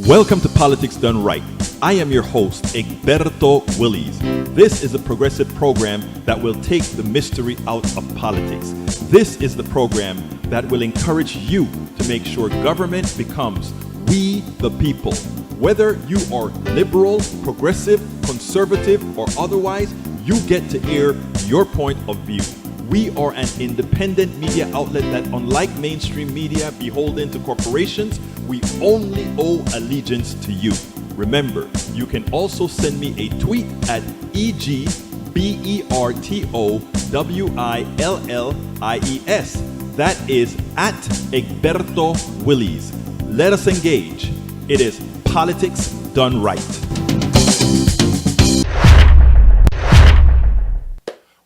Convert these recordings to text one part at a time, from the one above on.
Welcome to Politics Done Right. I am your host, Egberto Willies. This is a progressive program that will take the mystery out of politics. This is the program that will encourage you to make sure government becomes we the people. Whether you are liberal, progressive, conservative, or otherwise, you get to air your point of view. We are an independent media outlet that, unlike mainstream media beholden to corporations, we only owe allegiance to you. Remember, you can also send me a tweet at EGBERTOWILLIES. That is at Egberto Willies. Let us engage. It is Politics Done Right.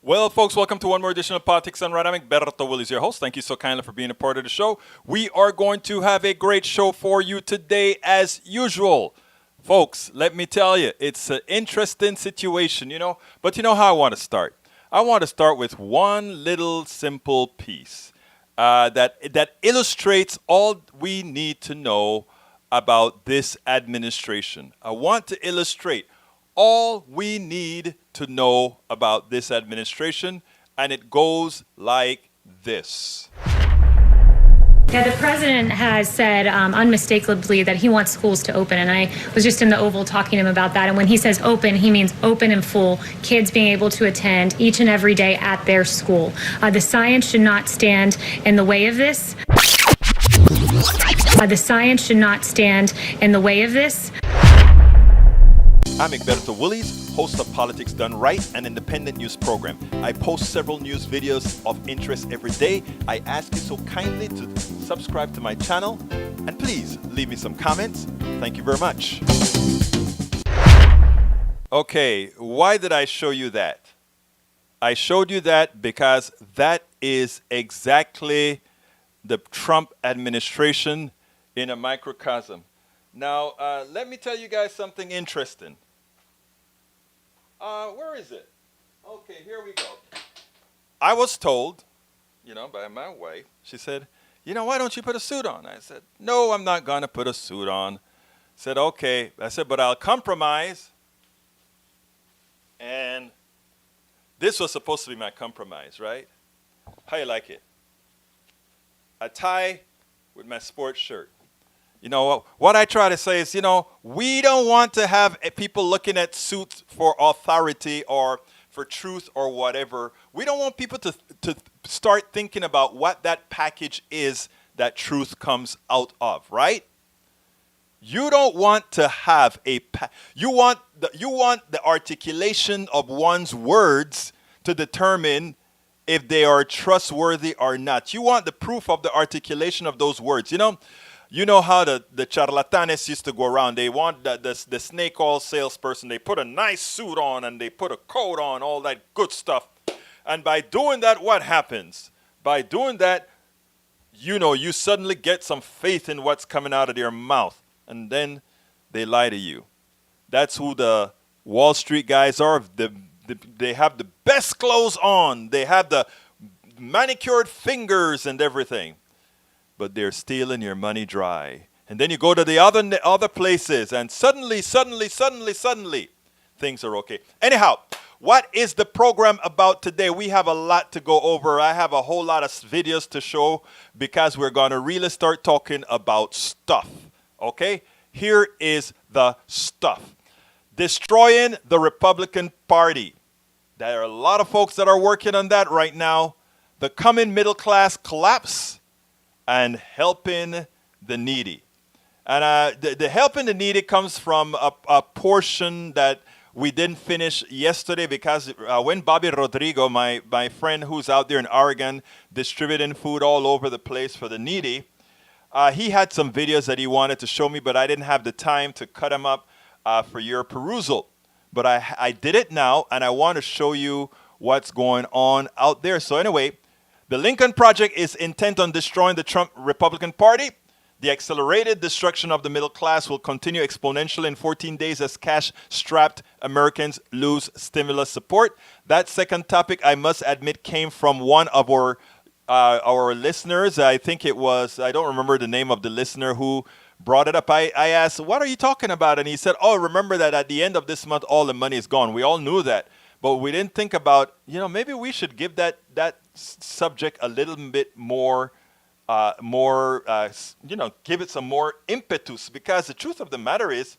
Well, folks, welcome to one more edition of Politics Done Right. I'm Egberto Willies, your host. Thank you so kindly for being a part of the show. We are going to have a great show for you today, as usual. Folks, let me tell you, it's an interesting situation, but you know how I want to start? I want to start with one little simple piece that illustrates all we need to know about this administration. I want to illustrate all we need to know about this administration, and it goes like this. Yeah, the president has said unmistakably that he wants schools to open, and I was just in the Oval talking to him about that. And when he says open, he means open and full, kids being able to attend each and every day at their school. The science should not stand in the way of this. The science should not stand in the way of this. I'm Egberto Willies, host of Politics Done Right, an independent news program. I post several news videos of interest every day. I ask you so kindly to subscribe to my channel, and please leave me some comments. Thank you very much. Okay, why did I show you that? I showed you that because that is exactly the Trump administration in a microcosm. Now, let me tell you guys something interesting. Where is it? Okay, here we go. I was told, by my wife, she said, why don't you put a suit on? I said, no, I'm not going to put a suit on. Said, okay. I said, but I'll compromise. And this was supposed to be my compromise, right? How you like it? A tie with my sports shirt. What I try to say is, we don't want to have people looking at suits for authority or for truth or whatever. We don't want people to start thinking about what that package is that truth comes out of, right? You don't want to have you want the articulation of one's words to determine if they are trustworthy or not. You want the proof of the articulation of those words. You know how the charlatanes used to go around. They want the snake oil salesperson. They put a nice suit on and they put a coat on, all that good stuff. And by doing that, what happens? By doing that, you suddenly get some faith in what's coming out of their mouth. And then they lie to you. That's who the Wall Street guys are. They have the best clothes on. They have the manicured fingers and everything. But they're stealing your money dry. And then you go to the other places, and suddenly, things are okay. Anyhow, what is the program about today? We have a lot to go over. I have a whole lot of videos to show because we're going to really start talking about stuff. Okay? Here is the stuff. Destroying the Republican Party. There are a lot of folks that are working on that right now. The coming middle class collapse. And helping the needy. And the helping the needy comes from a portion that we didn't finish yesterday because when Bobby Rodrigo, my friend who's out there in Oregon distributing food all over the place for the needy, he had some videos that he wanted to show me, but I didn't have the time to cut them up for your perusal. But I did it now, and I want to show you what's going on out there. So anyway, the Lincoln Project is intent on destroying the Trump Republican Party. The accelerated destruction of the middle class will continue exponentially in 14 days as cash-strapped Americans lose stimulus support. That second topic, I must admit, came from one of our listeners. I think it was, I don't remember the name of the listener who brought it up. I asked, what are you talking about? And he said, oh, remember that at the end of this month, all the money is gone. We all knew that. But we didn't think about, maybe we should give that subject a little bit more, give it some more impetus. Because the truth of the matter is,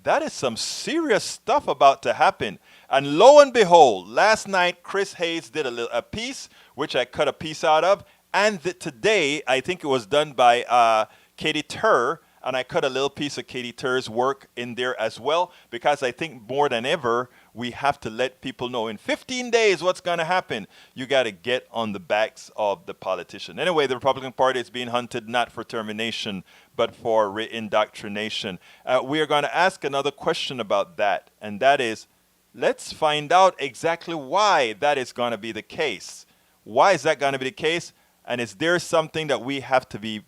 that is some serious stuff about to happen. And lo and behold, last night, Chris Hayes did a piece, which I cut a piece out of. And today, I think it was done by Katie Tur, and I cut a little piece of Katie Tur's work in there as well, because I think more than ever, we have to let people know in 15 days what's going to happen. You got to get on the backs of the politician. Anyway, the Republican Party is being hunted not for termination, but for reindoctrination. We are going to ask another question about that, and that is, let's find out exactly why that is going to be the case. Why is that going to be the case? And is there something that we have to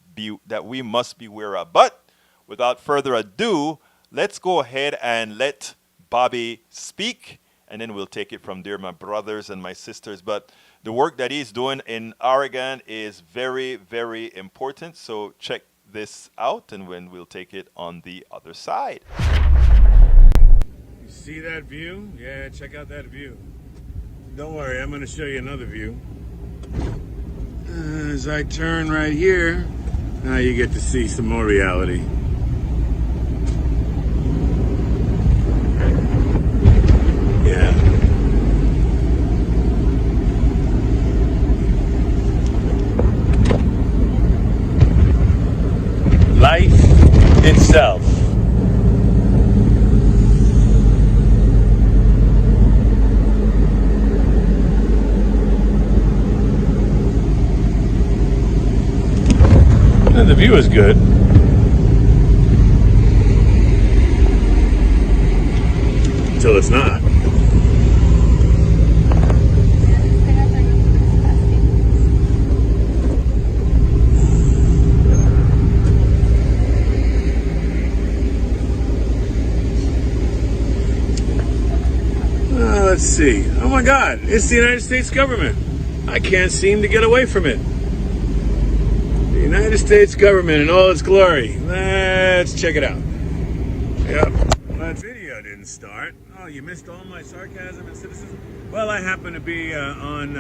that we must be aware of? But without further ado, let's go ahead and let Bobby speak, and then we'll take it from there, my brothers and my sisters. But the work that he's doing in Oregon is very, very important. So check this out, and when we'll take it on the other side. You see that view? Yeah, check out that view. Don't worry, I'm going to show you another view. As I turn right here, now you get to see some more reality. Yeah. Life itself. And the view is good. Until it's not. Let's see. Oh my God, it's the United States government. I can't seem to get away from it. The United States government in all its glory. Let's check it out. Yep. That video didn't start. Oh, you missed all my sarcasm and cynicism? Well, I happen to be on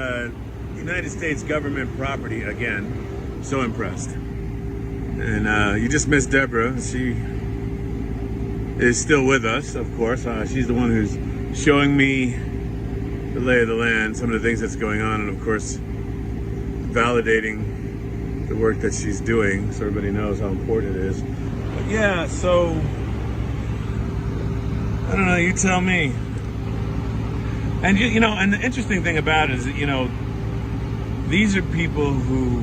United States government property again. So impressed. And you just missed Deborah. She is still with us, of course. She's the one who's showing me the lay of the land, some of the things that's going on, and of course validating the work that she's doing so everybody knows how important it is. But yeah, so I don't know, you tell me. And you know, and the interesting thing about it is that, you know, these are people who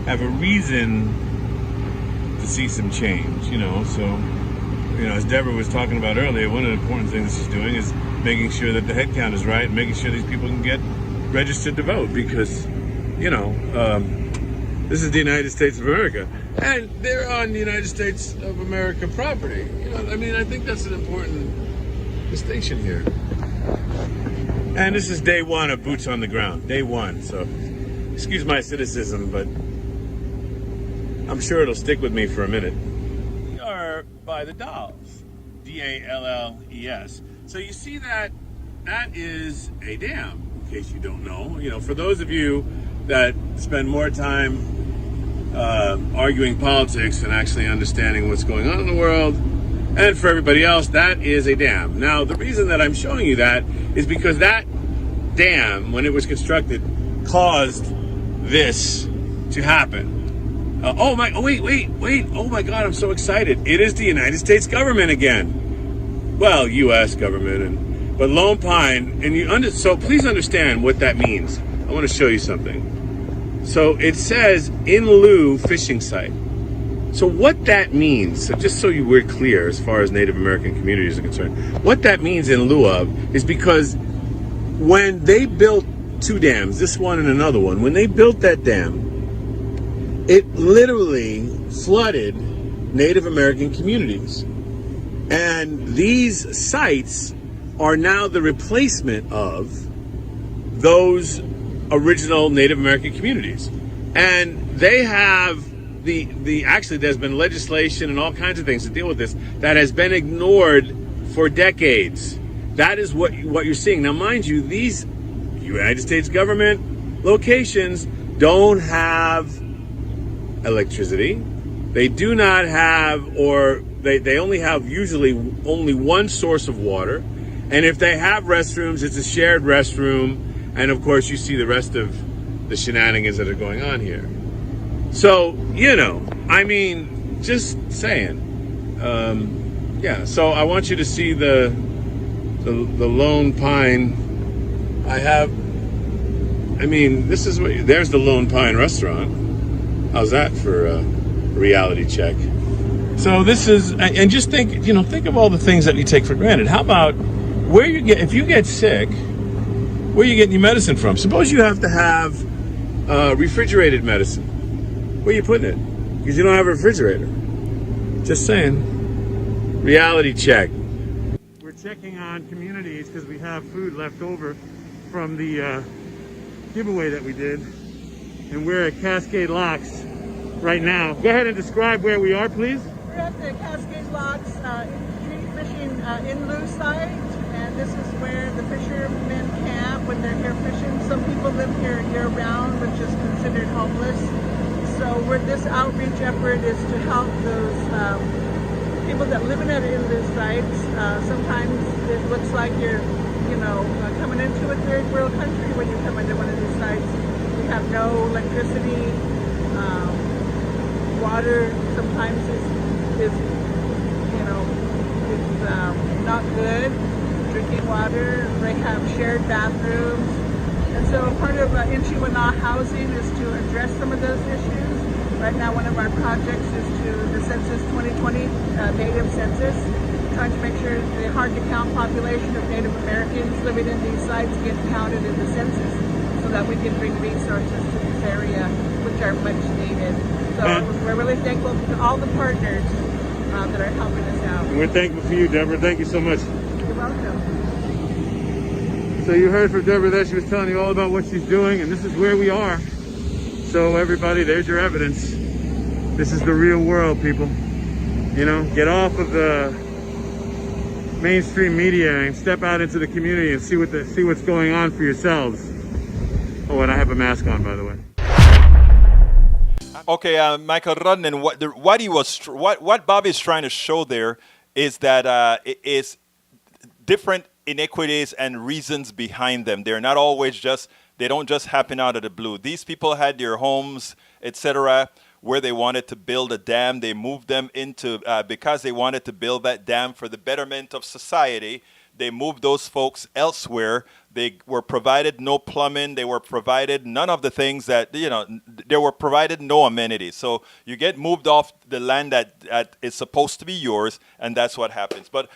have a reason to see some change, you know. So, you know, as Deborah was talking about earlier, one of the important things she's doing is making sure that the head count is right and making sure these people can get registered to vote, because, you know, this is the United States of America, and they're on the United States of America property. You know, I mean, I think that's an important distinction here. And this is day one of boots on the ground, day one. So, excuse my cynicism, but I'm sure it'll stick with me for a minute. We are by the Dalles, D-A-L-L-E-S. So you see that is a dam, in case you don't know. You know, for those of you that spend more time arguing politics than actually understanding what's going on in the world, and for everybody else, that is a dam. Now, the reason that I'm showing you that is because that dam, when it was constructed, caused this to happen. Oh my God, I'm so excited. It is the United States government again. Well, U.S. government, but Lone Pine, and so please understand what that means. I want to show you something. So it says in lieu fishing site. So what that means, so just so we're clear as far as Native American communities are concerned, what that means in lieu of is because when they built two dams, this one and another one, when they built that dam, it literally flooded Native American communities. And these sites are now the replacement of those original Native American communities. And they have actually there's been legislation and all kinds of things to deal with this that has been ignored for decades. That is what you're seeing. Now, mind you, these United States government locations don't have electricity. They do not have, or they only have usually only one source of water. And if they have restrooms, it's a shared restroom. And of course, you see the rest of the shenanigans that are going on here. So, I mean, just saying. Yeah, so I want you to see the Lone Pine. There's the Lone Pine restaurant. How's that for a reality check? So this is, and just think of all the things that you take for granted. How about if you get sick, where are you getting your medicine from? Suppose you have to have refrigerated medicine. Where are you putting it? Because you don't have a refrigerator. Just saying. Reality check. We're checking on communities because we have food left over from the giveaway that we did. And we're at Cascade Locks right now. Go ahead and describe where we are, please. We're at the Cascade Locks treaty fishing in-lieu site, and this is where the fishermen camp when they're here fishing. Some people live here year-round, which is considered homeless. So this outreach effort is to help those people that live in in-lieu sites. Sometimes it looks like you're, coming into a third world country when you come into one of these sites. We have no electricity. Water sometimes is not good. Drinking water. They have shared bathrooms. And so part of Inchiwana housing is to address some of those issues. Right now, one of our projects is to the Census 2020 Native Census, trying to make sure the hard-to-count population of Native Americans living in these sites get counted in the census so that we can bring resources to this area, which are much needed. So we're really thankful to all the partners that are helping us out. And we're thankful for you, Deborah. Thank you so much. You're welcome. So you heard from Deborah there. She was telling you all about what she's doing, and this is where we are. So everybody, there's your evidence. This is the real world, people. Get off of the mainstream media and step out into the community and see what's going on for yourselves. Oh, and I have a mask on, by the way. Okay, Michael Rodnan, what Bob is trying to show there is that it is different inequities and reasons behind them. They're not always they don't just happen out of the blue. These people had their homes, etc., where they wanted to build a dam. They moved them into, because they wanted to build that dam for the betterment of society, they moved those folks elsewhere. They were provided no plumbing. They were provided none of the things that, they were provided no amenities. So you get moved off the land that is supposed to be yours, and that's what happens. But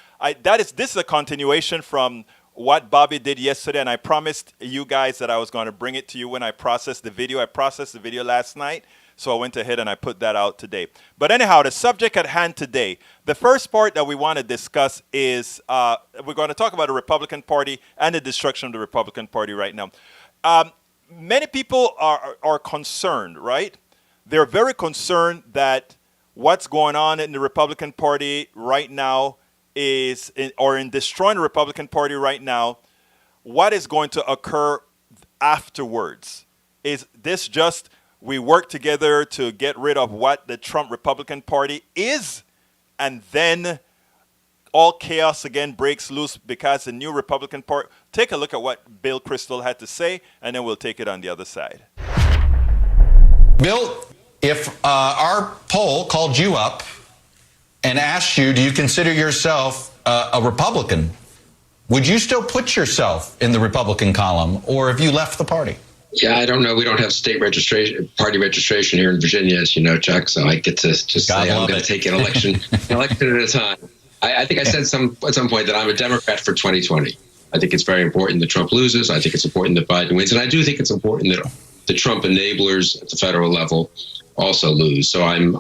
this is a continuation from what Bobby did yesterday, and I promised you guys that I was going to bring it to you when I processed the video. I processed the video last night, so I went ahead and I put that out today. But anyhow, the subject at hand today, the first part that we want to discuss is we're going to talk about the Republican Party and the destruction of the Republican Party right now. Many people are concerned, right? They're very concerned that what's going on in the Republican Party right now in destroying the Republican Party right now, what is going to occur afterwards? Is this just we work together to get rid of what the Trump Republican Party is, and then all chaos again breaks loose because the new Republican Party? Take a look at what Bill Kristol had to say, and then we'll take it on the other side. Bill, if our poll called you up and asked you, do you consider yourself a Republican, would you still put yourself in the Republican column, or have you left the party? Yeah, I don't know. We don't have state registration, party registration here in Virginia, as you know, Chuck. So I get to just say I'm going to take an election at a time. I think I said at some point that I'm a Democrat for 2020. I think it's very important that Trump loses. I think it's important that Biden wins. And I do think it's important that the Trump enablers at the federal level also lose. So I'm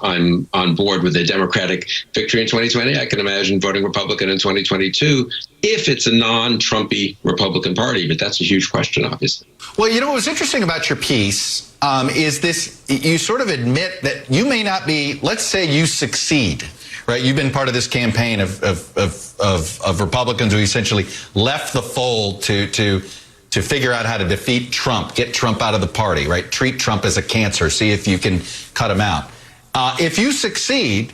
on board with a Democratic victory in 2020. I can imagine voting Republican in 2022 if it's a non-Trumpy Republican Party, but that's a huge question, obviously. Well, you know, what was interesting about your piece is this, you sort of admit that you may not be, let's say you succeed, right? You've been part of this campaign of Republicans who essentially left the fold to figure out how to defeat Trump, get Trump out of the party, right? Treat Trump as a cancer, see if you can cut him out. If you succeed,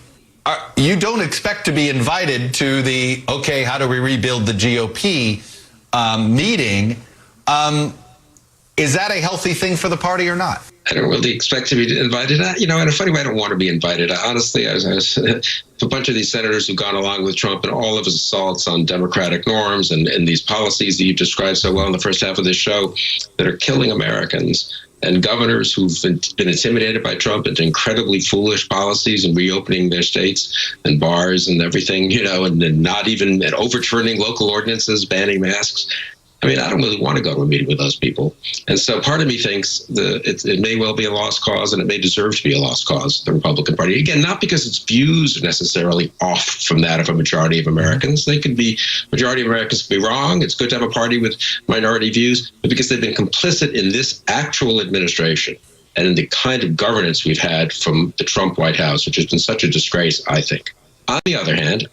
you don't expect to be invited to the, okay, how do we rebuild the GOP meeting. Is that a healthy thing for the party or not? I don't really expect to be invited. In a funny way, I don't want to be invited. Honestly, I was a bunch of these senators who've gone along with Trump and all of his assaults on democratic norms and these policies that you described so well in the first half of this show that are killing Americans, and governors who've been intimidated by Trump into incredibly foolish policies and reopening their states and bars and everything, and then not even overturning local ordinances, banning masks. I mean, I don't really want to go to a meeting with those people. And so part of me thinks it may well be a lost cause, and it may deserve to be a lost cause, the Republican Party. Again, not because its views are necessarily off from that of a majority of Americans. Majority of Americans could be wrong. It's good to have a party with minority views, but because they've been complicit in this actual administration and in the kind of governance we've had from the Trump White House, which has been such a disgrace, I think. On the other hand,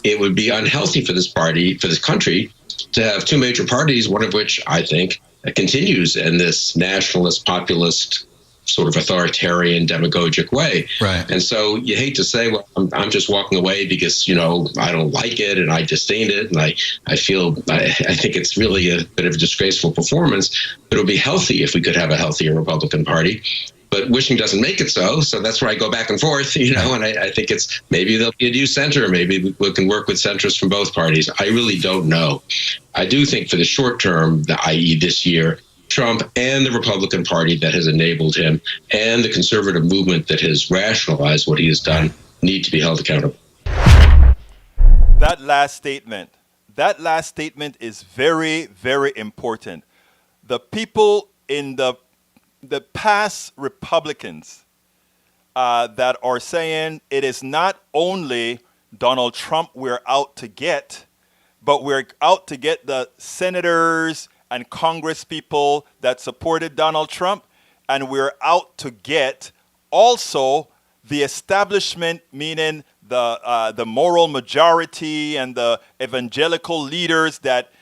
it would be unhealthy for this party, for this country, to have two major parties, one of which I think continues in this nationalist, populist, sort of authoritarian, demagogic way. Right. And so you hate to say, well, I'm just walking away because, I don't like it and I disdain it. And I think it's really a bit of a disgraceful performance, but it would be healthy if we could have a healthier Republican Party. But wishing doesn't make it so. So that's where I go back and forth, and I think it's maybe there'll be a new center. Maybe we can work with centrists from both parties. I really don't know. I do think for the short term, i.e. this year, Trump and the Republican Party that has enabled him and the conservative movement that has rationalized what he has done need to be held accountable. That last statement is very, very important. The people in the past Republicans that are saying it is not only Donald Trump we're out to get, but we're out to get the senators and Congress people that supported Donald Trump, and we're out to get also the establishment, meaning the moral majority and the evangelical leaders that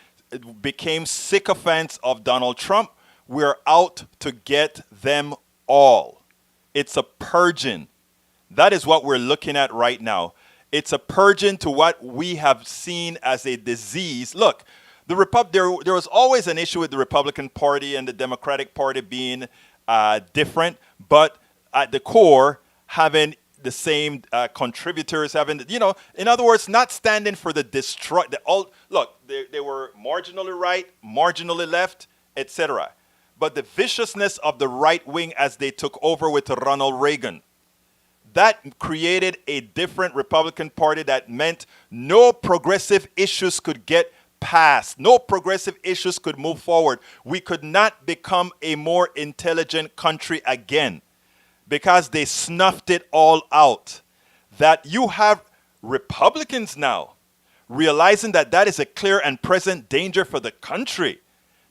became sycophants of Donald Trump. We're out to get them all. It's a purging. That is what we're looking at right now. It's a purging to what we have seen as a disease. Look, there was always an issue with the Republican Party and the Democratic Party being different, but at the core, having the same contributors, in other words, not standing for the look, they were marginally right, marginally left, etc. But the viciousness of the right wing as they took over with Ronald Reagan, that created a different Republican Party that meant no progressive issues could get passed. No progressive issues could move forward. We could not become a more intelligent country again because they snuffed it all out. That you have Republicans now realizing that is a clear and present danger for the country.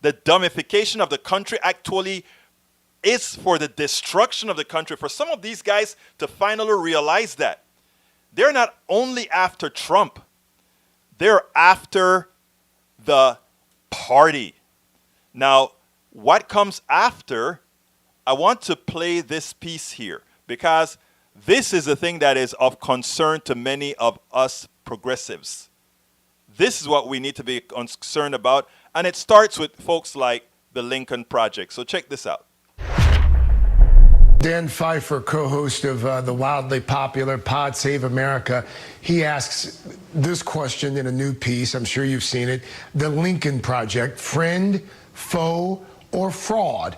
The dumbification of the country actually is for the destruction of the country. For some of these guys to finally realize that. They're not only after Trump. They're after the party. Now, what comes after, I want to play this piece here because this is a thing that is of concern to many of us progressives. This is what we need to be concerned about. And it starts with folks like the Lincoln Project. So check this out. Dan Pfeiffer, co-host of the wildly popular Pod Save America, he asks this question in a new piece. I'm sure you've seen it. The Lincoln Project, friend, foe, or fraud?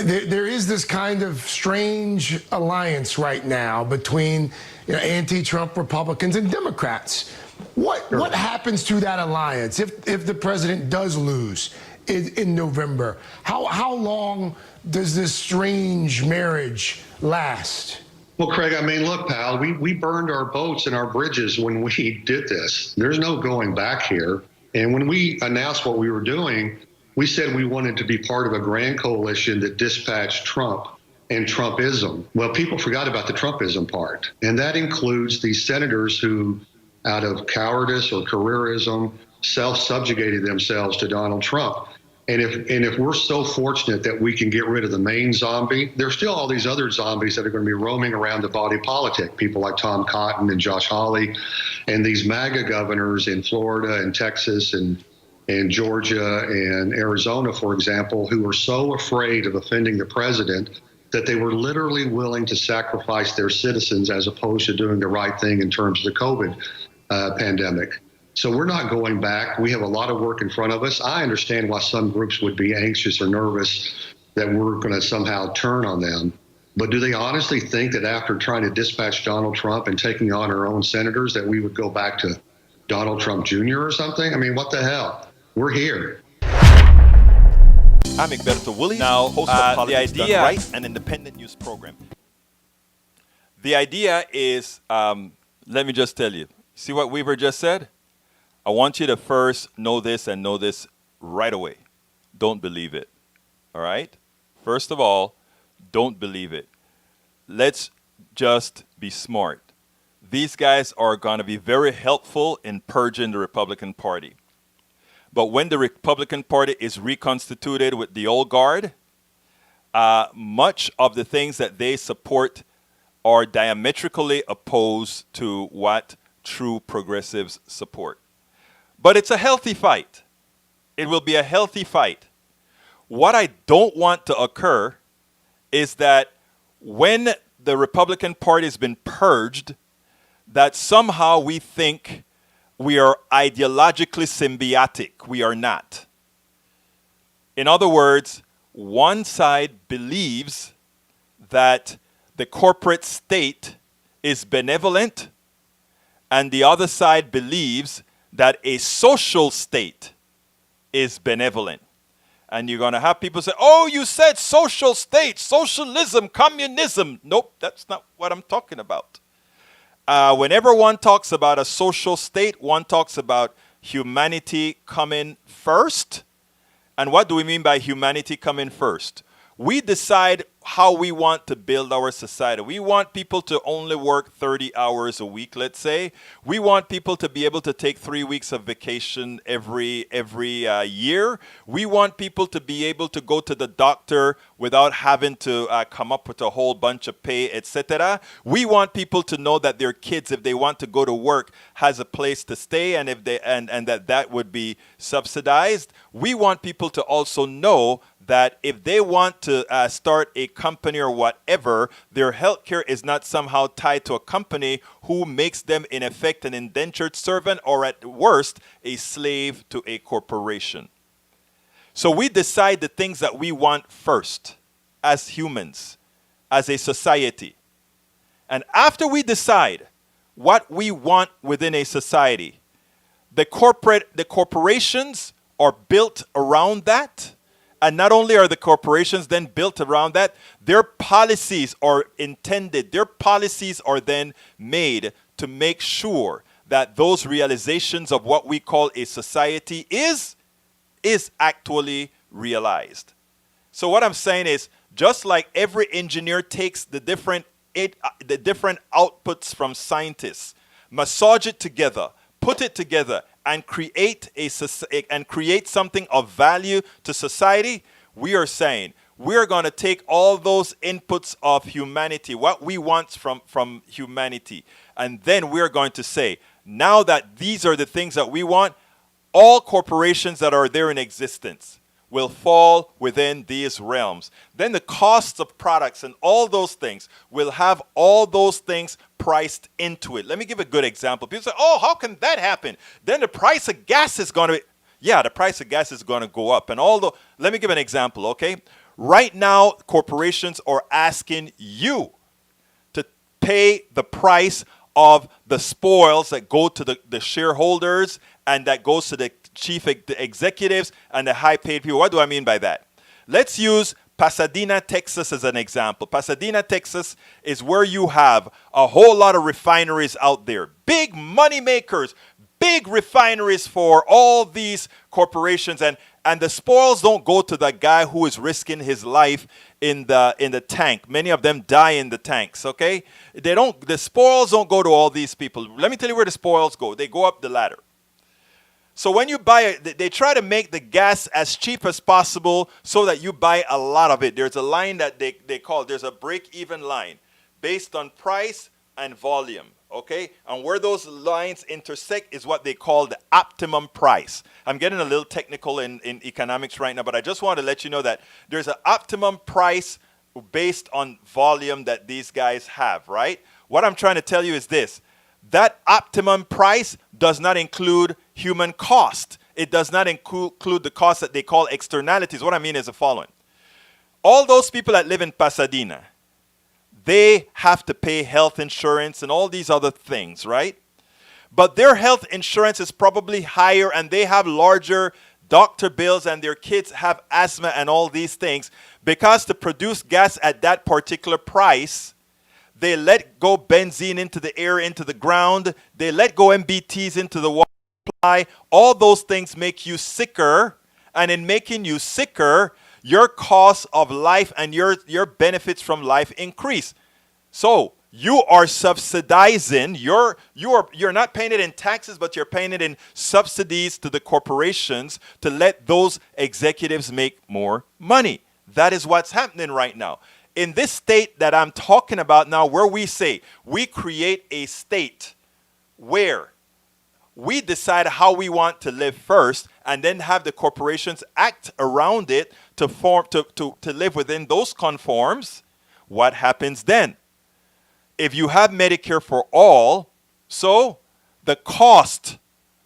There is this kind of strange alliance right now between anti-Trump Republicans and Democrats. What happens to that alliance if the president does lose in November. How long does this strange marriage last? Well, Craig, I mean, look, pal, we burned our boats and our bridges when we did this. There's no going back here. And when we announced what we were doing, we said we wanted to be part of a grand coalition that dispatched Trump and Trumpism. Well, people forgot about the Trumpism part. And that includes these senators who, out of cowardice or careerism, self-subjugated themselves to Donald Trump. And if we're so fortunate that we can get rid of the main zombie, there's still all these other zombies that are going to be roaming around the body politic. People like Tom Cotton and Josh Hawley, and these MAGA governors in Florida and Texas and Georgia and Arizona, for example, who were so afraid of offending the president that they were literally willing to sacrifice their citizens as opposed to doing the right thing in terms of the COVID pandemic. So we're not going back. We have a lot of work in front of us. I understand why some groups would be anxious or nervous that we're going to somehow turn on them. But do they honestly think that after trying to dispatch Donald Trump and taking on our own senators that we would go back to Donald Trump Jr. or something? I mean, what the hell? We're here. I'm Egberto Willies, now host of Politics Done Right, an independent news program. The idea is, let me just tell you, see what Weaver just said? I want you to first know this and know this right away. Don't believe it, all right? First of all, don't believe it. Let's just be smart. These guys are going to be very helpful in purging the Republican Party. But when the Republican Party is reconstituted with the old guard, much of the things that they support are diametrically opposed to what true progressives support. But it's a healthy fight. It will be a healthy fight. What I don't want to occur is that when the Republican Party has been purged, that somehow we think we are ideologically symbiotic. We are not. In other words, one side believes that the corporate state is benevolent, and the other side believes that a social state is benevolent. And you're going to have people say, oh, you said social state, socialism, communism. Nope, that's not what I'm talking about. Whenever one talks about a social state, one talks about humanity coming first. And what do we mean by humanity coming first? We decide how we want to build our society. We want people to only work 30 hours a week, let's say. We want people to be able to take 3 weeks of vacation every year. We want people to be able to go to the doctor without having to come up with a whole bunch of pay, etc. We want people to know that their kids, if they want to go to work, has a place to stay, and if they and that would be subsidized. We want people to also know that if they want to start a company or whatever, their health care is not somehow tied to a company who makes them, in effect, an indentured servant or, at worst, a slave to a corporation. So we decide the things that we want first as humans, as a society. And after we decide what we want within a society, the corporations are built around that. And not only are the corporations then built around that, their policies are intended, their policies are then made to make sure that those realizations of what we call a society is actually realized. So what I'm saying is, just like every engineer takes the different outputs from scientists, massage it together, put it together, and create something of value to society, we are saying we're going to take all those inputs of humanity, what we want from humanity, and then we're going to say, now that these are the things that we want, all corporations that are there in existence will fall within these realms. Then the costs of products and all those things will have all those things priced into it. Let me give a good example. People say, oh, how can that happen? Then the price of gas is going to, the price of gas is going to go up. And let me give an example, okay? Right now, corporations are asking you to pay the price of the spoils that go to the shareholders and that goes to chief executives and the high paid people. What do I mean by that? Let's use Pasadena, Texas as an example. Pasadena, Texas is where you have a whole lot of refineries out there. Big money makers, big refineries for all these corporations, and the spoils don't go to the guy who is risking his life in the tank. Many of them die in the tanks, okay? The spoils don't go to all these people. Let me tell you where the spoils go. They go up the ladder. So when you buy it, they try to make the gas as cheap as possible so that you buy a lot of it. There's a line that they call, there's a break-even line based on price and volume, okay? And where those lines intersect is what they call the optimum price. I'm getting a little technical in economics right now, but I just want to let you know that there's an optimum price based on volume that these guys have, right? What I'm trying to tell you is this. That optimum price does not include human cost. It does not include the cost that they call externalities. What I mean is the following. All those people that live in Pasadena, they have to pay health insurance and all these other things, right? But their health insurance is probably higher and they have larger doctor bills and their kids have asthma and all these things because to produce gas at that particular price, they let go benzene into the air, into the ground. They let go MBTs into the water supply. All those things make you sicker. And in making you sicker, your cost of life and your benefits from life increase. So you are subsidizing. You're not paying it in taxes, but you're paying it in subsidies to the corporations to let those executives make more money. That is what's happening right now. In this state that I'm talking about now, where we say we create a state where we decide how we want to live first and then have the corporations act around it to live within those conforms, what happens then? If you have Medicare for all, so the cost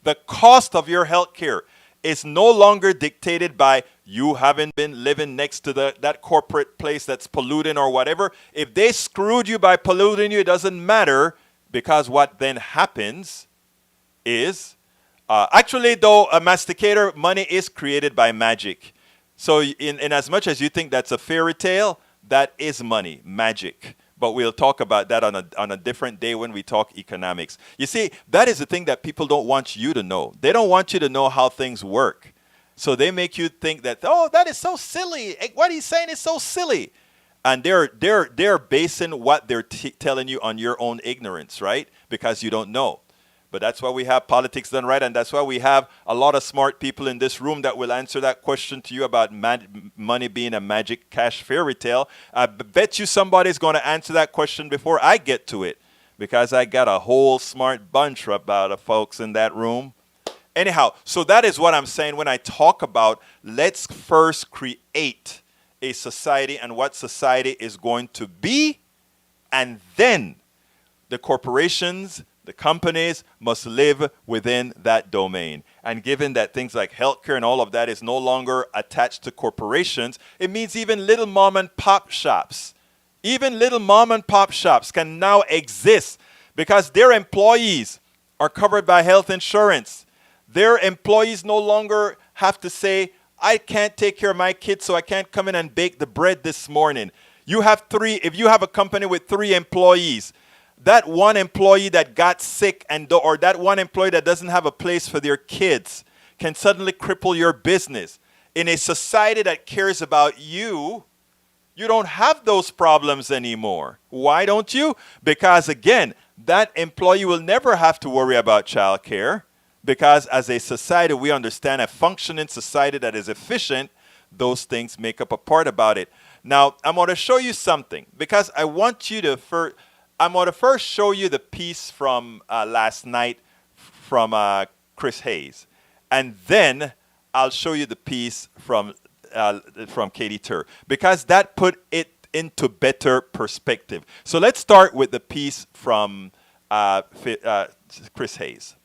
of your health care is no longer dictated by you haven't been living next to that corporate place that's polluting or whatever. If they screwed you by polluting you, it doesn't matter because what then happens is, actually though, a masticator, money is created by magic. So in as much as you think that's a fairy tale, that is money, magic. But we'll talk about that on a different day when we talk economics. You see, that is the thing that people don't want you to know. They don't want you to know how things work. So they make you think that, oh, that is so silly. What he's saying is so silly. And they're basing what they're telling you on your own ignorance, right? Because you don't know. But that's why we have politics done right, and that's why we have a lot of smart people in this room that will answer that question to you about money being a magic cash fairy tale. I bet you somebody's going to answer that question before I get to it, because I got a whole smart bunch about folks in that room. Anyhow, so that is what I'm saying when I talk about let's first create a society and what society is going to be, and then the corporations, the companies must live within that domain. And given that things like healthcare and all of that is no longer attached to corporations, it means even little mom and pop shops, even little mom and pop shops can now exist because their employees are covered by health insurance. Their employees no longer have to say, I can't take care of my kids, so I can't come in and bake the bread this morning. If you have a company with 3 employees, that one employee that got sick or that one employee that doesn't have a place for their kids can suddenly cripple your business. In a society that cares about you, you don't have those problems anymore. Why don't you? Because again, that employee will never have to worry about childcare because as a society, we understand a functioning society that is efficient, those things make up a part about it. Now, I'm going to show you something because I want you to I'm going to first show you the piece from last night from Chris Hayes. And then I'll show you the piece from Katie Tur, because that put it into better perspective. So let's start with the piece from Chris Hayes.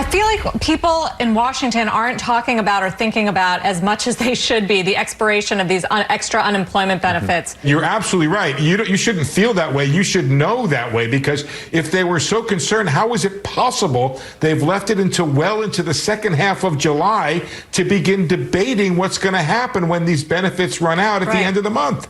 I feel like people in Washington aren't talking about or thinking about as much as they should be the expiration of these extra unemployment benefits. You're absolutely right. You shouldn't feel that way. You should know that way, because if they were so concerned, how is it possible they've left it until well into the second half of July to begin debating what's going to happen when these benefits run out at the end of the month?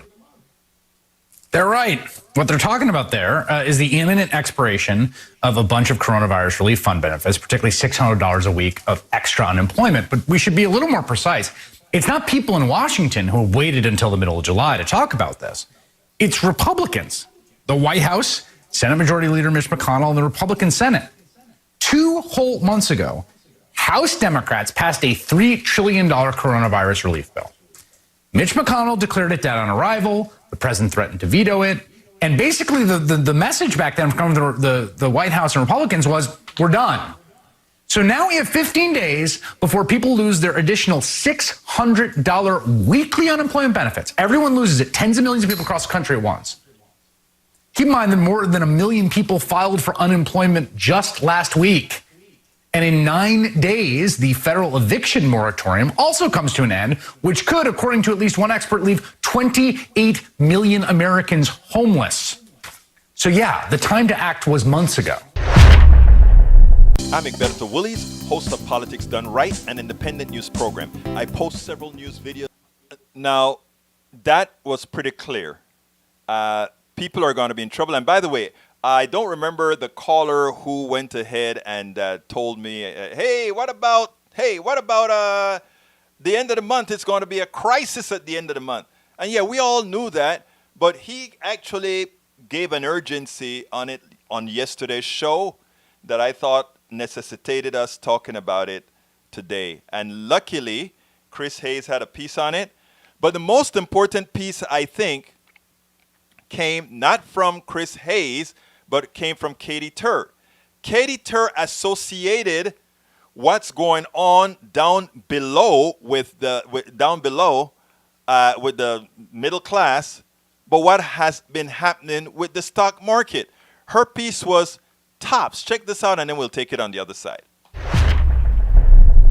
They're right. What they're talking about there is the imminent expiration of a bunch of coronavirus relief fund benefits, particularly $600 a week of extra unemployment. But we should be a little more precise. It's not people in Washington who have waited until the middle of July to talk about this. It's Republicans, the White House, Senate Majority Leader Mitch McConnell, and the Republican Senate. 2 whole months ago, House Democrats passed a $3 trillion coronavirus relief bill. Mitch McConnell declared it dead on arrival. The president threatened to veto it. And basically the message back then from the White House and Republicans was, we're done. So now we have 15 days before people lose their additional $600 weekly unemployment benefits. Everyone loses it. Tens of millions of people across the country at once. Keep in mind that more than 1 million people filed for unemployment just last week. And in 9 days, the federal eviction moratorium also comes to an end, which could, according to at least one expert, leave 28 million Americans homeless. So yeah, the time to act was months ago. I'm Egberto Willies, host of Politics Done Right, an independent news program. I post several news videos. Now, that was pretty clear. People are going to be in trouble. And by the way, I don't remember the caller who went ahead and told me, hey, what about the end of the month? It's going to be a crisis at the end of the month. And yeah, we all knew that, but he actually gave an urgency on it on yesterday's show that I thought necessitated us talking about it today. And luckily, Chris Hayes had a piece on it. But the most important piece, I think, came not from Chris Hayes, but it came from Katie Tur. Katie Tur associated what's going on down below with the middle class, but what has been happening with the stock market. Her piece was tops. Check this out, and then we'll take it on the other side.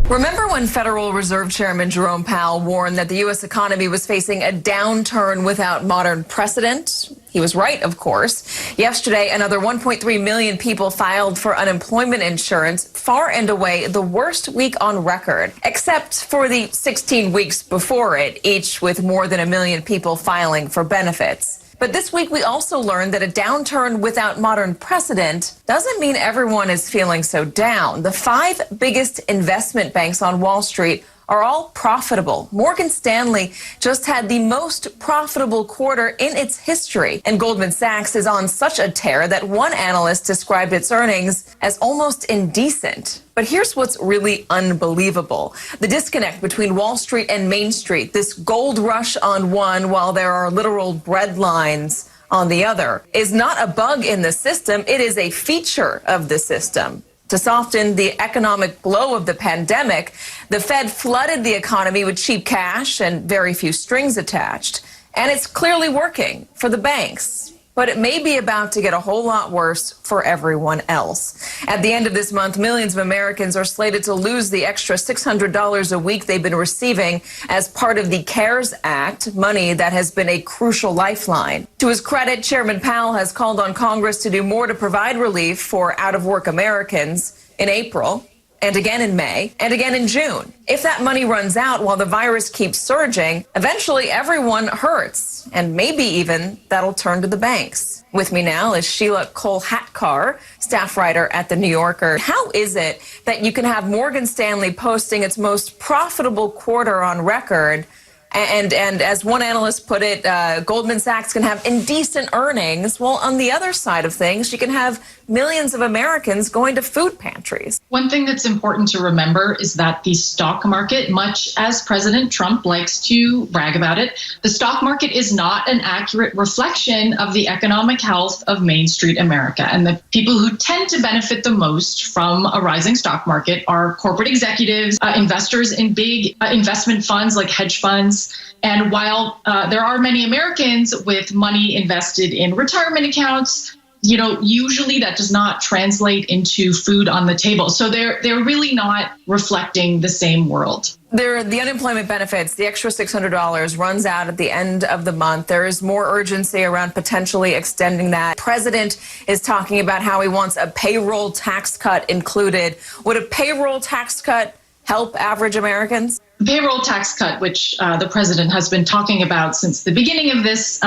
Remember when Federal Reserve Chairman Jerome Powell warned that the U.S. economy was facing a downturn without modern precedent? He was right, of course. Yesterday, another 1.3 million people filed for unemployment insurance, far and away the worst week on record, except for the 16 weeks before it, each with more than 1 million people filing for benefits. But this week, we also learned that a downturn without modern precedent doesn't mean everyone is feeling so down. The 5 biggest investment banks on Wall Street are all profitable. Morgan Stanley just had the most profitable quarter in its history. And Goldman Sachs is on such a tear that one analyst described its earnings as almost indecent. But here's what's really unbelievable. The disconnect between Wall Street and Main Street, this gold rush on one while there are literal bread lines on the other, is not a bug in the system. It is a feature of the system. To soften the economic blow of the pandemic, the Fed flooded the economy with cheap cash and very few strings attached. And it's clearly working for the banks. But it may be about to get a whole lot worse for everyone else. At the end of this month, millions of Americans are slated to lose the extra $600 a week they've been receiving as part of the CARES Act, money that has been a crucial lifeline. To his credit, Chairman Powell has called on Congress to do more to provide relief for out-of-work Americans in April, and again in May, and again in June. If that money runs out while the virus keeps surging, eventually everyone hurts, and maybe even that'll turn to the banks. With me now is Sheila Cole-Hatkar, staff writer at The New Yorker. How is it that you can have Morgan Stanley posting its most profitable quarter on record, and as one analyst put it, Goldman Sachs can have indecent earnings, while on the other side of things, you can have millions of Americans going to food pantries? One thing that's important to remember is that the stock market, much as President Trump likes to brag about it, the stock market is not an accurate reflection of the economic health of Main Street America. And the people who tend to benefit the most from a rising stock market are corporate executives, investors in big investment funds like hedge funds. And while there are many Americans with money invested in retirement accounts, usually that does not translate into food on the table. So they're really not reflecting the same world. The unemployment benefits, the extra $600 runs out at the end of the month. There is more urgency around potentially extending that. The president is talking about how he wants a payroll tax cut included. Would a payroll tax cut help average Americans? Payroll tax cut, which the president has been talking about since the beginning of this,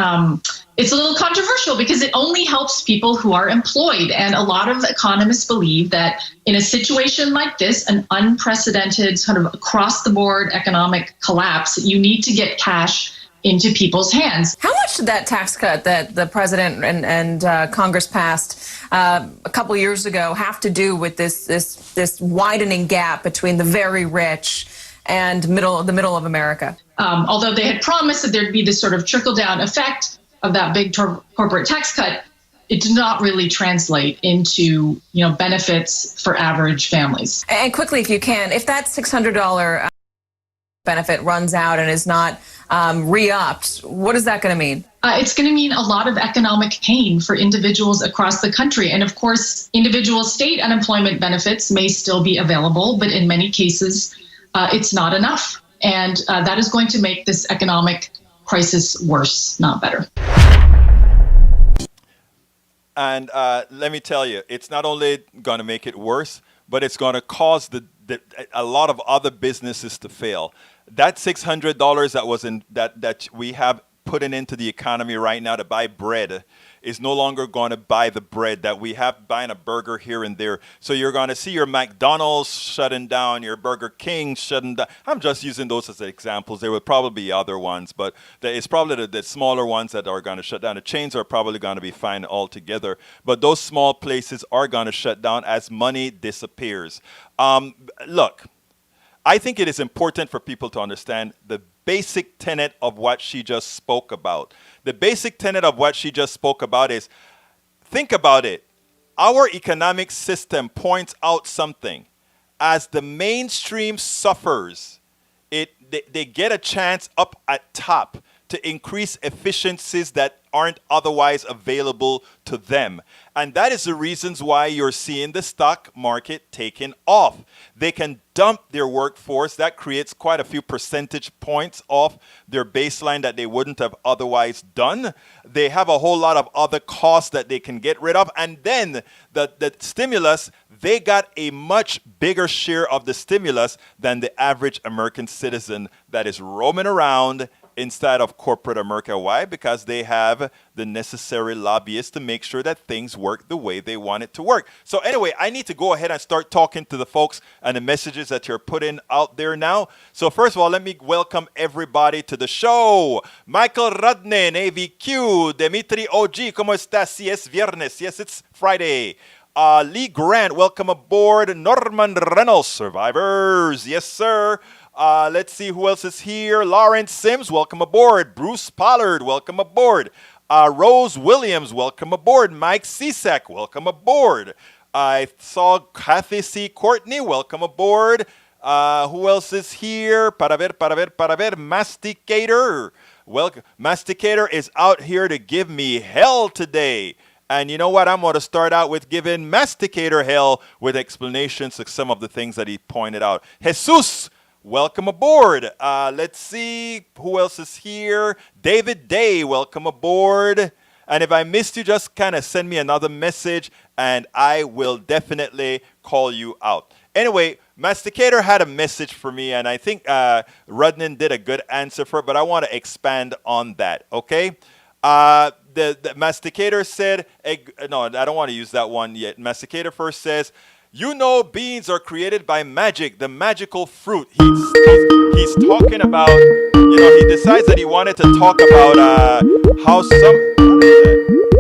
it's a little controversial because it only helps people who are employed. And a lot of economists believe that in a situation like this, an unprecedented sort of across the board economic collapse, you need to get cash into people's hands. How much did that tax cut that the president and Congress passed a couple years ago have to do with this widening gap between the very rich and the middle of America? Although they had promised that there'd be this sort of trickle down effect of that big corporate tax cut, it did not really translate into benefits for average families. And quickly, if you can, if that $600 benefit runs out and is not re-upped, what is that going to mean? It's going to mean a lot of economic pain for individuals across the country. And of course, individual state unemployment benefits may still be available, but in many cases, it's not enough. And that is going to make this economic crisis worse, not better. And let me tell you, it's not only going to make it worse, but it's going to cause a lot of other businesses to fail. That $600 that was in that we have putting into the economy right now to buy bread is no longer going to buy the bread that we have buying a burger here and there. So you're going to see your McDonald's shutting down, your Burger King shutting down. I'm just using those as examples. There will probably be other ones, but it's probably the smaller ones that are going to shut down. The chains are probably going to be fine altogether, but those small places are going to shut down as money disappears. Look, I think it is important for people to understand the basic tenet of what she just spoke about. The basic tenet of what she just spoke about is, think about it. Our economic system points out something. As the mainstream suffers, they get a chance up at top to increase efficiencies that aren't otherwise available to them. And that is the reasons why you're seeing the stock market taking off. They can dump their workforce. That creates quite a few percentage points off their baseline that they wouldn't have otherwise done. They have a whole lot of other costs that they can get rid of. And then the stimulus, they got a much bigger share of the stimulus than the average American citizen that is roaming around inside of corporate America. Why? Because they have the necessary lobbyists to make sure that things work the way they want it to work. So anyway, I need to go ahead and start talking to the folks and the messages that you're putting out there now. So first of all, let me welcome everybody to the show. Michael Radnen, AVQ, Dimitri OG, ¿cómo estás? Si es viernes. Yes, it's Friday. Lee Grant, welcome aboard. Norman Reynolds, Survivors. Yes, sir. Let's see who else is here. Lawrence Sims, welcome aboard. Bruce Pollard, welcome aboard. Rose Williams, welcome aboard. Mike Cisak, welcome aboard. I saw Kathy C. Courtney, welcome aboard. Who else is here? Para ver. Masticator. Welcome. Masticator is out here to give me hell today. And you know what? I'm going to start out with giving Masticator hell with explanations of some of the things that he pointed out. Jesus, welcome aboard. Let's see who else is here. David Day, welcome aboard. And if I missed you, just kind of send me another message and I will definitely call you out. Anyway, Masticator had a message for me, and I think Rudnan did a good answer for it, but I want to expand on that, okay? The Masticator said, no, I don't want to use that one yet. Masticator first says, you know beans are created by magic, the magical fruit. He's talking about, he decides that he wanted to talk about how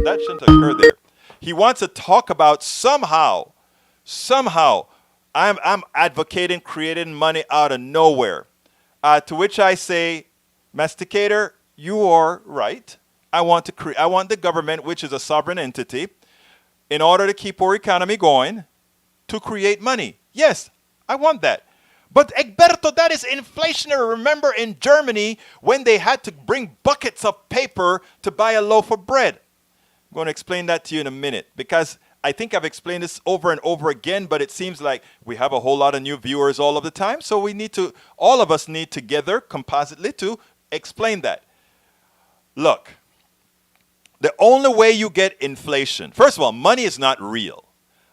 that shouldn't occur there. He wants to talk about somehow, I'm advocating creating money out of nowhere. To which I say, Masticator, you are right. I want the government, which is a sovereign entity, in order to keep our economy going, to create money. Yes, I want that. But Egberto, that is inflationary. Remember in Germany when they had to bring buckets of paper to buy a loaf of bread. I'm going to explain that to you in a minute because I think I've explained this over and over again, but it seems like we have a whole lot of new viewers all of the time. So we need to, all of us need together, compositely, to explain that. Look, the only way you get inflation, first of all, money is not real.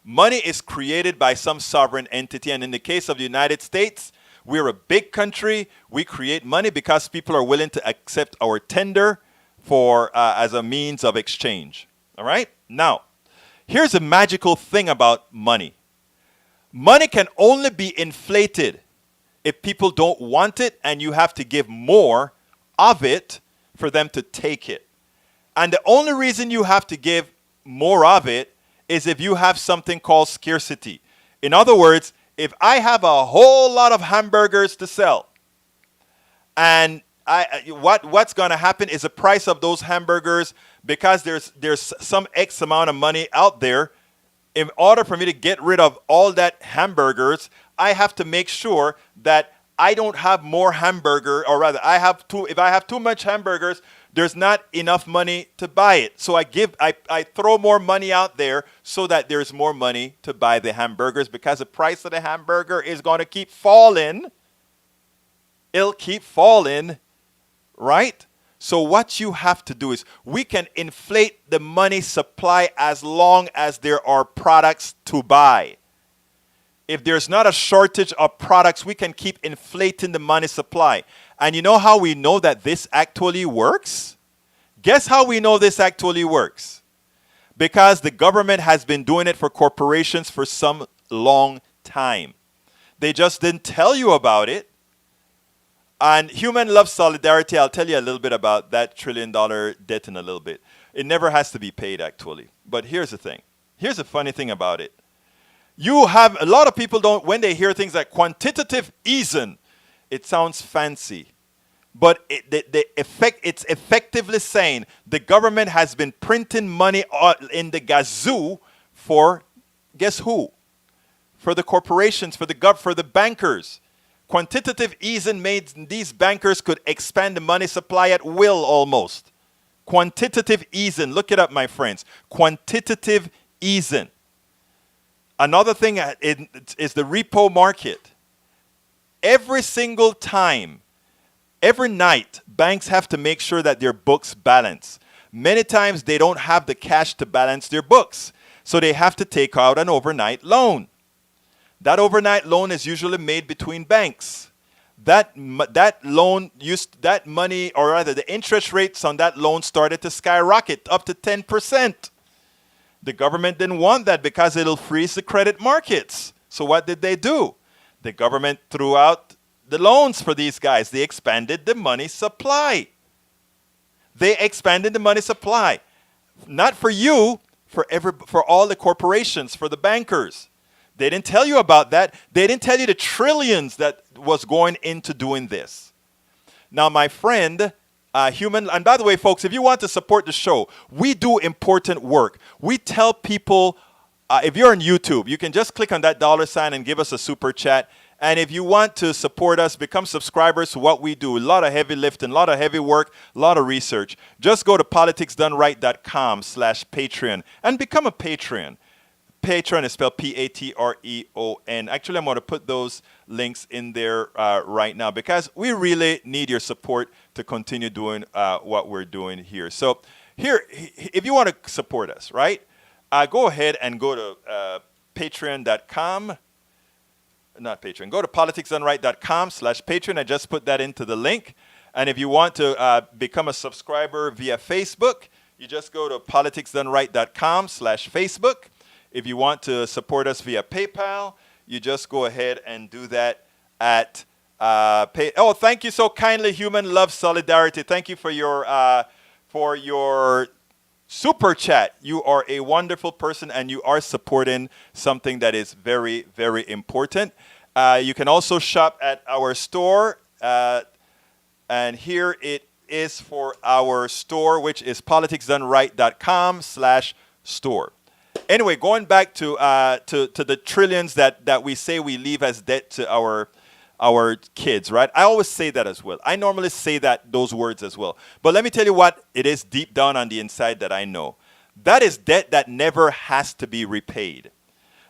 Money is created by some sovereign entity. And in the case of the United States, we're a big country. We create money because people are willing to accept our tender for as a means of exchange. All right? Now, here's a magical thing about money. Money can only be inflated if people don't want it and you have to give more of it for them to take it. And the only reason you have to give more of it is if you have something called scarcity. In other words, if I have a whole lot of hamburgers to sell, and what's going to happen is the price of those hamburgers, because there's some X amount of money out there, in order for me to get rid of all that hamburgers, I have to make sure that I don't have more hamburger, or rather, if I have too much hamburgers, there's not enough money to buy it. So I throw more money out there so that there's more money to buy the hamburgers, because the price of the hamburger is going to keep falling. It'll keep falling, right? So what you have to do is, we can inflate the money supply as long as there are products to buy. If there's not a shortage of products, we can keep inflating the money supply. And you know how we know that this actually works? Guess how we know this actually works? Because the government has been doing it for corporations for some long time. They just didn't tell you about it. And human love solidarity, I'll tell you a little bit about that $1 trillion debt in a little bit. It never has to be paid, actually. But here's the thing. Here's the funny thing about it. You have a lot of people when they hear things like quantitative easing, it sounds fancy. But it's effectively saying the government has been printing money in the gazoo for, guess who? For the corporations, for the bankers. Quantitative easing made these bankers could expand the money supply at will almost. Quantitative easing, look it up, my friends. Quantitative easing. Another thing is the repo market. Every single time, every night, banks have to make sure that their books balance. Many times they don't have the cash to balance their books, so they have to take out an overnight loan. That overnight loan is usually made between banks. That money, or rather the interest rates on that loan started to skyrocket up to 10%. The government didn't want that because it'll freeze the credit markets. So what did they do? The government threw out the loans for these guys. They expanded the money supply. They expanded the money supply. Not for you, for all the corporations, for the bankers. They didn't tell you about that. They didn't tell you the trillions that was going into doing this. Now, my friend, and by the way, folks, if you want to support the show, we do important work. We tell people, if you're on YouTube, you can just click on that $ and give us a super chat. And if you want to support us, become subscribers to what we do. A lot of heavy lifting, a lot of heavy work, a lot of research. Just go to politicsdoneright.com/Patreon and become a Patreon. Patreon is spelled Patreon. Actually, I'm going to put those links in there right now because we really need your support to continue doing what we're doing here. So here, if you want to support us, right, go ahead and go to patreon.com. Not Patreon. Go to politicsdoneright.com/Patreon. I just put that into the link. And if you want to become a subscriber via Facebook, you just go to politicsdoneright.com/Facebook. If you want to support us via PayPal, you just go ahead and do that at Oh, thank you so kindly, Human Love Solidarity. Thank you for your super chat. You are a wonderful person, and you are supporting something that is very, very important. You can also shop at our store, and here it is for our store, which is politicsdoneright.com/store. Anyway, going back to the trillions that we say we leave as debt to our kids, right? I always say that as well. I normally say those words as well. But let me tell you what it is deep down on the inside that I know. that is debt that never has to be repaid.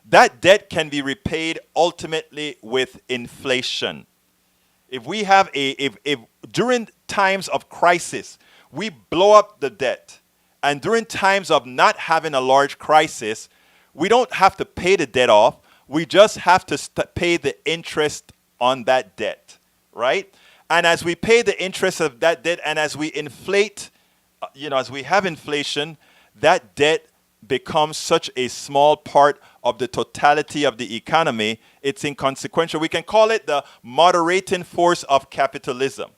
That debt can be repaid ultimately with inflation. If we have if during times of crisis, we blow up the debt, and during times of not having a large crisis, we don't have to pay the debt off. We just have to pay the interest on that debt, right? And as we pay the interest of that debt, and as we inflate, as we have inflation, that debt becomes such a small part of the totality of the economy, it's inconsequential. We can call it the moderating force of capitalism.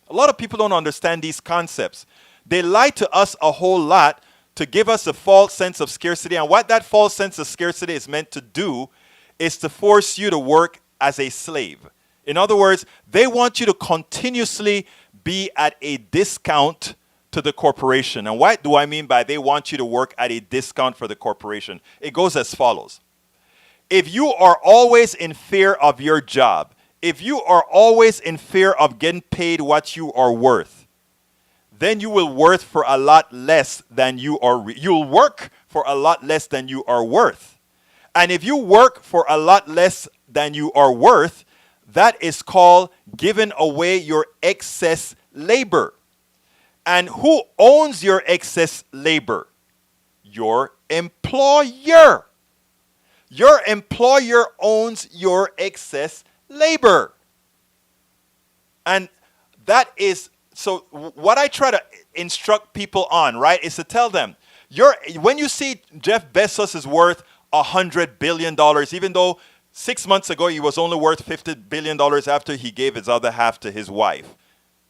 A lot of people don't understand these concepts. They lie to us a whole lot to give us a false sense of scarcity. And what that false sense of scarcity is meant to do is to force you to work as a slave. In other words, they want you to continuously be at a discount to the corporation. And what do I mean by they want you to work at a discount for the corporation? It goes as follows. If you are always in fear of your job, if you are always in fear of getting paid what you are worth, then you will work for a lot less than you are. You'll work for a lot less than you are worth. And if you work for a lot less than you are worth, that is called giving away your excess labor. And who owns your excess labor? Your employer. Your employer owns your excess labor. And that is, so what I try to instruct people on, right, is to tell them, when you see Jeff Bezos is worth $100 billion, even though 6 months ago he was only worth $50 billion after he gave his other half to his wife,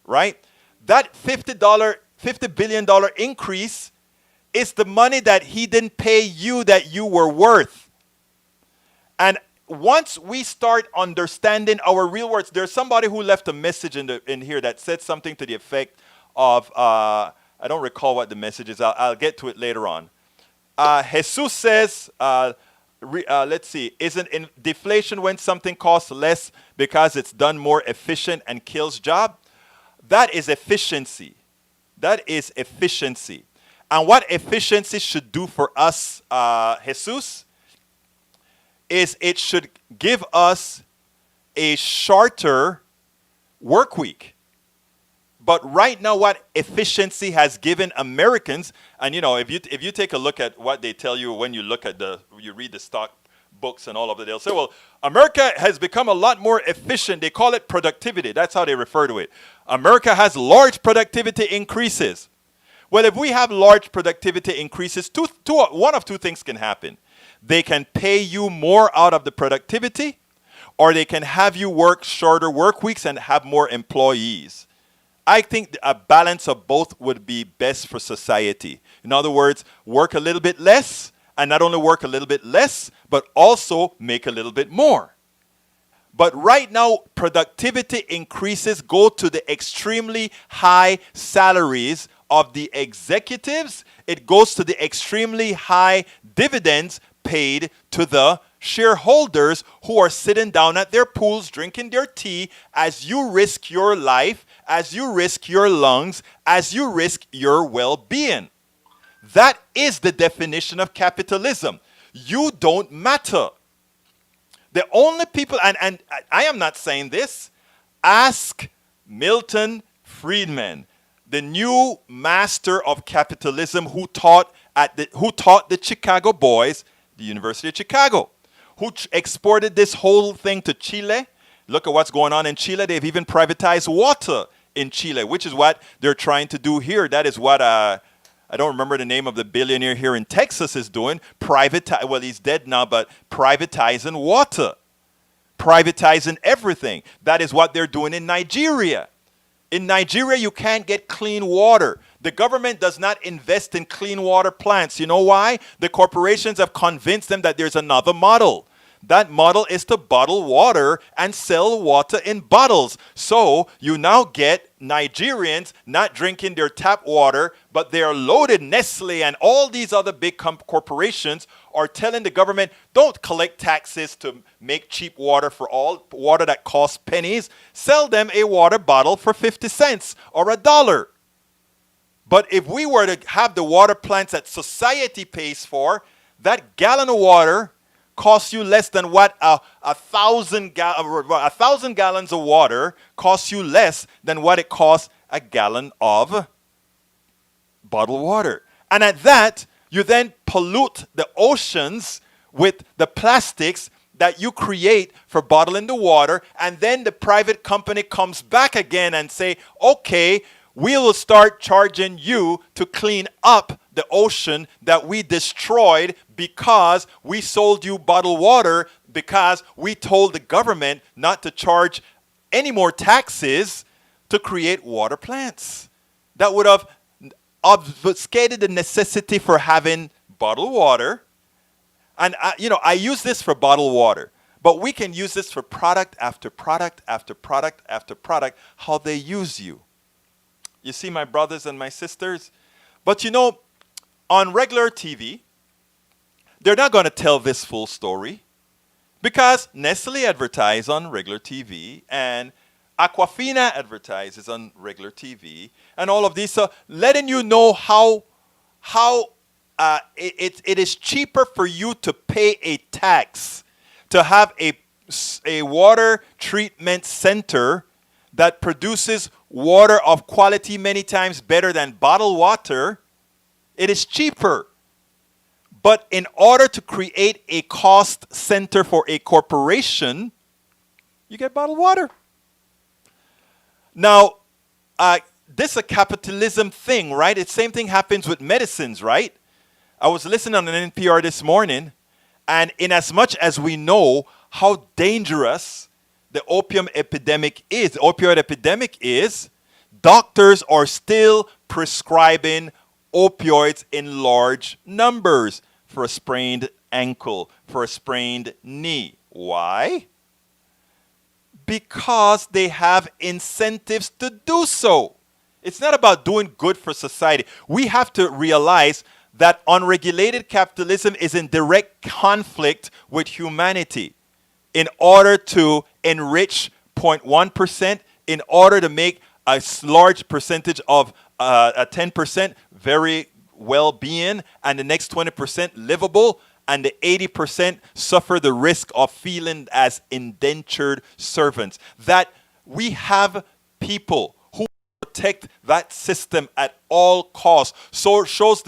right? That $50 billion increase is the money that he didn't pay you that you were worth. And once we start understanding our real worth, there's somebody who left a message in here that said something to the effect of, I don't recall what the message is. I'll get to it later on. Jesus says, let's see, isn't deflation when something costs less because it's done more efficient and kills job? That is efficiency. That is efficiency. And what efficiency should do for us, Jesus, is it should give us a shorter work week. But right now, what efficiency has given Americans, and if you take a look at what they tell you when you look at you read the stock books and all of that, they'll say, well, America has become a lot more efficient. They call it productivity. That's how they refer to it. America has large productivity increases. Well, if we have large productivity increases, one of two things can happen. They can pay you more out of the productivity, or they can have you work shorter work weeks and have more employees. I think a balance of both would be best for society. In other words, work a little bit less, and not only work a little bit less, but also make a little bit more. But right now, productivity increases go to the extremely high salaries of the executives. It goes to the extremely high dividends paid to the shareholders who are sitting down at their pools drinking their tea as you risk your life, as you risk your lungs, as you risk your well-being. That is the definition of capitalism. You don't matter. The only people, and I am not saying this, ask Milton Friedman, the new master of capitalism who taught the Chicago boys, the University of Chicago, who exported this whole thing to Chile. Look at what's going on in Chile. They've even privatized water in Chile, which is what they're trying to do here. That is what I don't remember the name of the billionaire here in Texas is doing. Well, he's dead now, but privatizing water. Privatizing everything. That is what they're doing in Nigeria. In Nigeria, you can't get clean water. The government does not invest in clean water plants. You know why? The corporations have convinced them that there's another model. That model is to bottle water and sell water in bottles. So you now get Nigerians not drinking their tap water, but they are loaded. Nestle and all these other big corporations are telling the government, don't collect taxes to make cheap water for all water that costs pennies. Sell them a water bottle for 50 cents or $1. But if we were to have the water plants that society pays for, that gallon of water costs you less than what a thousand gallons of water costs you less than what it costs a gallon of bottled water. And at that, you then pollute the oceans with the plastics that you create for bottling the water, and then the private company comes back again and say, okay, we will start charging you to clean up the ocean that we destroyed because we sold you bottled water, because we told the government not to charge any more taxes to create water plants. That would have obfuscated the necessity for having bottled water. And I use this for bottled water, but we can use this for product after product after product after product, how they use you. You see, my brothers and my sisters? But on regular TV, they're not going to tell this full story, because Nestle advertises on regular TV and Aquafina advertises on regular TV and all of these. So letting you know how it is cheaper for you to pay a tax to have a water treatment center that produces water of quality many times better than bottled water. It is cheaper. But in order to create a cost center for a corporation, you get bottled water. Now, this is a capitalism thing, right? The same thing happens with medicines, right? I was listening on an NPR this morning, and in as much as we know how dangerous the opioid epidemic is, doctors are still prescribing opioids in large numbers for a sprained ankle, for a sprained knee. Why? Because they have incentives to do so. It's not about doing good for society. We have to realize that unregulated capitalism is in direct conflict with humanity. In order to enrich 0.1%, in order to make a large percentage of a 10% very well-being, and the next 20% livable, and the 80% suffer the risk of feeling as indentured servants. That we have people who protect that system at all costs. So it shows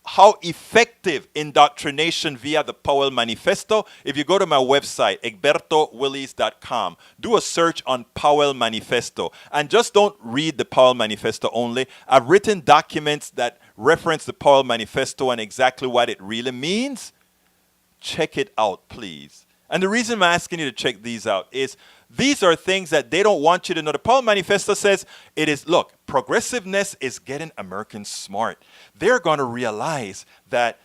how effective indoctrination via the Powell Manifesto. If you go to my website, egbertowillies.com, do a search on Powell Manifesto. And just don't read the Powell Manifesto only. I've written documents that reference the Powell Manifesto and exactly what it really means. Check it out, please. And the reason I'm asking you to check these out is these are things that they don't want you to know. The Powell Manifesto says look, progressiveness is getting Americans smart. They're going to realize that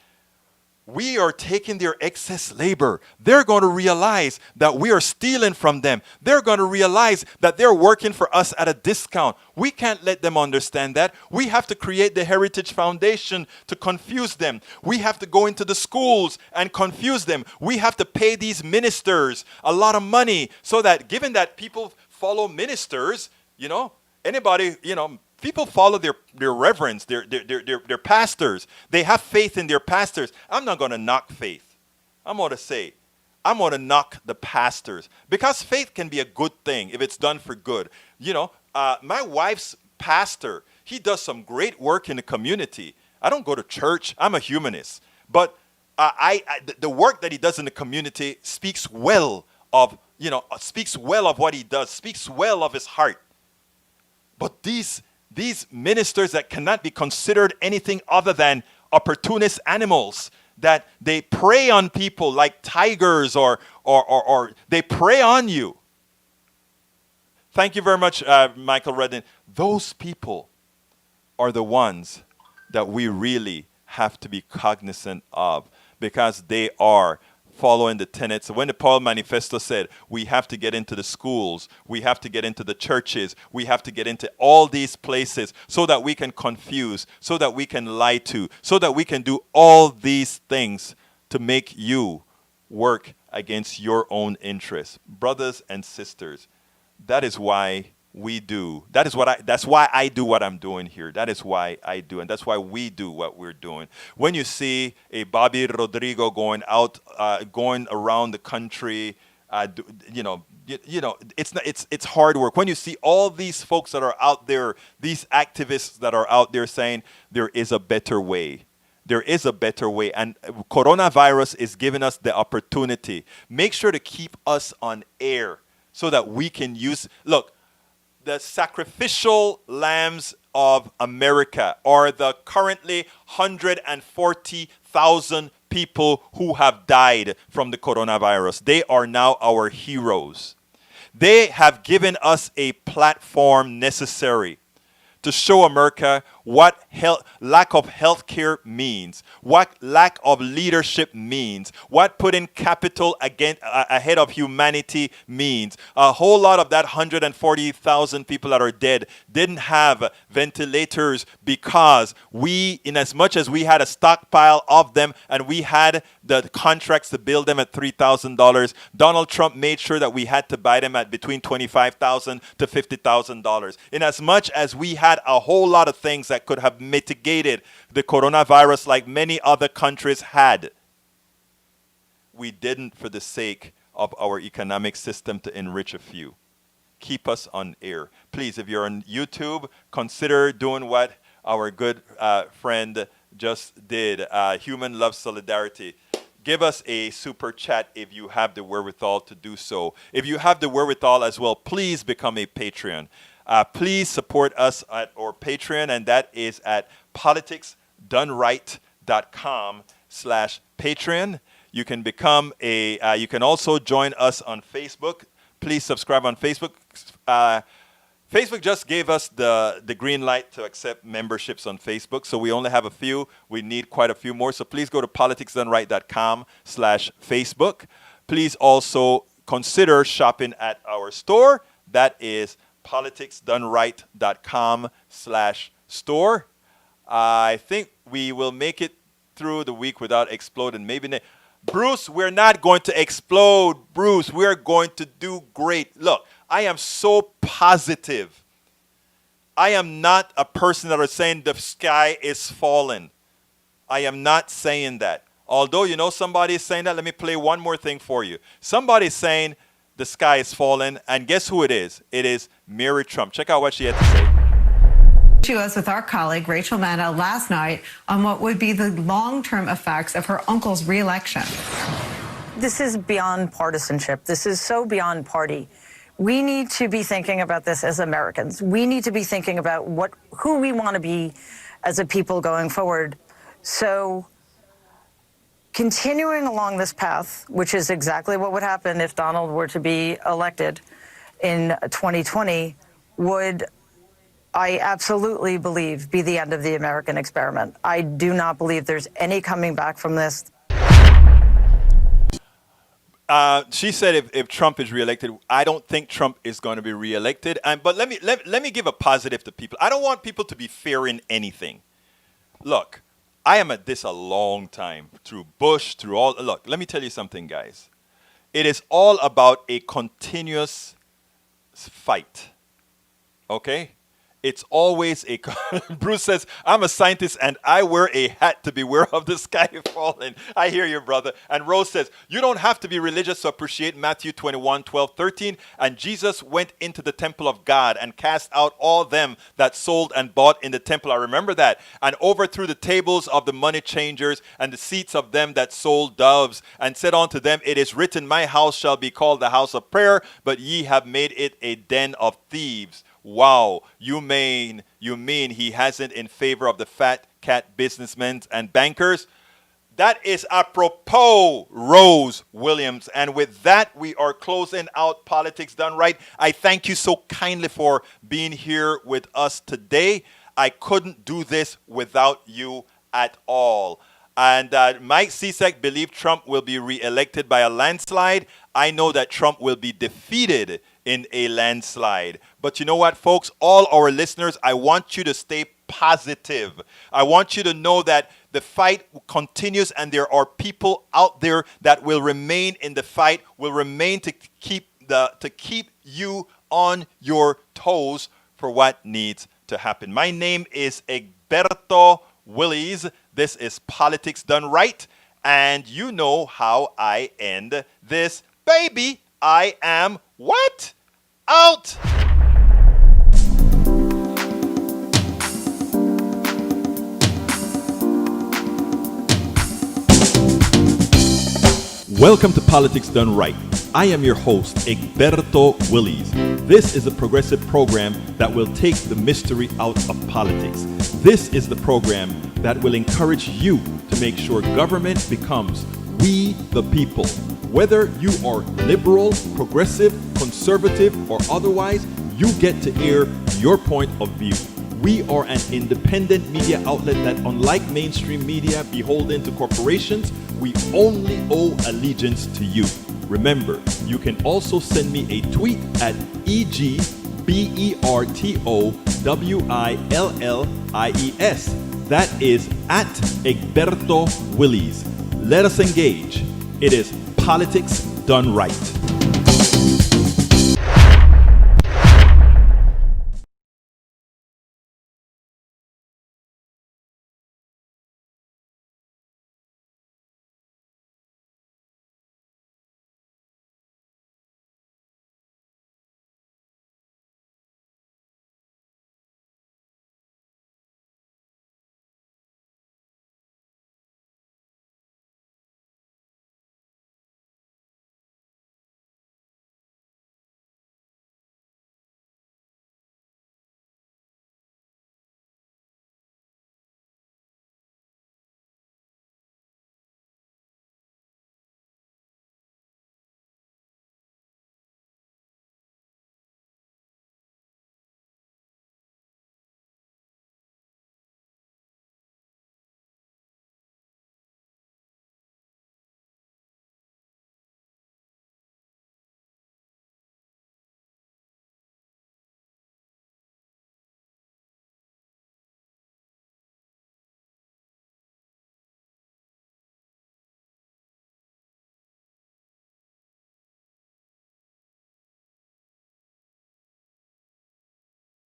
we are taking their excess labor. They're going to realize that we are stealing from them. They're going to realize that they're working for us at a discount. We can't let them understand that. We have to create the Heritage Foundation to confuse them. We have to go into the schools and confuse them. We have to pay these ministers a lot of money so that, given that people follow ministers, people follow their reverends, their pastors. They have faith in their pastors. I'm not going to knock faith. I'm going to knock the pastors, because faith can be a good thing if it's done for good. My wife's pastor, he does some great work in the community. I don't go to church. I'm a humanist. But the work that he does in the community speaks well of what he does, speaks well of his heart. But these ministers that cannot be considered anything other than opportunist animals, that they prey on people like tigers, or they prey on you. Thank you very much, Michael Redden. Those people are the ones that we really have to be cognizant of, because they are following the tenets. When the Powell Manifesto said we have to get into the schools, we have to get into the churches, we have to get into all these places so that we can confuse, so that we can lie to, so that we can do all these things to make you work against your own interests. Brothers and sisters, that is why we do. That's why I do what I'm doing here. That is why I do, and that's why we do what we're doing. When you see a Bobby Rodrigo going around the country, it's hard work. When you see all these folks that are out there, these activists that are out there saying there is a better way. There is a better way, and coronavirus is giving us the opportunity. Make sure to keep us on air so that we can use. Look. The sacrificial lambs of America are the currently 140,000 people who have died from the coronavirus. They are now our heroes. They have given us a platform necessary to show America what lack of health care means, what lack of leadership means, what putting capital ahead of humanity means. A whole lot of that 140,000 people that are dead didn't have ventilators because we, in as much as we had a stockpile of them and we had the contracts to build them at $3,000, Donald Trump made sure that we had to buy them at between $25,000 to $50,000. In as much as we had a whole lot of things that could have mitigated the coronavirus like many other countries had, we didn't for the sake of our economic system to enrich a few. Keep us on air. Please, if you're on YouTube, consider doing what our good friend just did. Human Love Solidarity. Give us a super chat if you have the wherewithal to do so. If you have the wherewithal as well, please become a Patreon. Please support us at our Patreon, and that is at politicsdoneright.com/Patreon. You can become you can also join us on Facebook. Please subscribe on Facebook. Facebook just gave us the green light to accept memberships on Facebook, so we only have a few. We need quite a few more, so please go to politicsdoneright.com/Facebook. Please also consider shopping at our store. That is politicsdoneright.com/store. I think we will make it through the week without exploding. Bruce, we're not going to explode. Bruce, we're going to do great. Look, I am so positive. I am not a person that is saying the sky is falling. I am not saying that. Although, somebody is saying that, let me play one more thing for you. Somebody is saying the sky is falling, and guess who it is? It is Mary Trump. Check out what she had to say. To us with our colleague Rachel Maddow last night on what would be the long-term effects of her uncle's re-election. This is beyond partisanship. This is so beyond party. We need to be thinking about this as Americans. We need to be thinking about who we want to be as a people going forward. So continuing along this path, which is exactly what would happen if Donald were to be elected in 2020, would, I absolutely believe, be the end of the American experiment. I do not believe there's any coming back from this. She said if Trump is reelected, I don't think Trump is going to be reelected. But let me give a positive to people. I don't want people to be fearing anything. Look, I am at this a long time, through Bush, through all. Look, let me tell you something, guys. It is all about a continuous fight. Okay? It's always a. Bruce says, I'm a scientist and I wear a hat to beware of the sky falling. I hear you, brother. And Rose says, you don't have to be religious to appreciate Matthew 21:12-13. And Jesus went into the temple of God and cast out all them that sold and bought in the temple. I remember that. And overthrew the tables of the money changers and the seats of them that sold doves, and said unto them, it is written, my house shall be called the house of prayer, but ye have made it a den of thieves. Wow, you mean he hasn't in favor of the fat cat businessmen and bankers? That is apropos, Rose Williams. And with that, we are closing out Politics Done Right. I thank you so kindly for being here with us today. I couldn't do this without you at all. And Mike Cesek believed Trump will be reelected by a landslide. I know that Trump will be defeated in a landslide. But you know what, folks? All our listeners, I want you to stay positive. I want you to know that the fight continues and there are people out there that will remain in the fight, will remain to keep you on your toes for what needs to happen. My name is Egberto Willies. This is Politics Done Right, and you know how I end this baby. I am what? Out! Welcome to Politics Done Right. I am your host, Egberto Willies. This is a progressive program that will take the mystery out of politics. This is the program that will encourage you to make sure government becomes we the people. Whether you are liberal, progressive, conservative, or otherwise, you get to air your point of view. We are an independent media outlet that, unlike mainstream media beholden to corporations, we only owe allegiance to you. Remember, you can also send me a tweet at EGBERTOWILLIES. That is at Egberto Willies. Let us engage. It is Politics Done Right.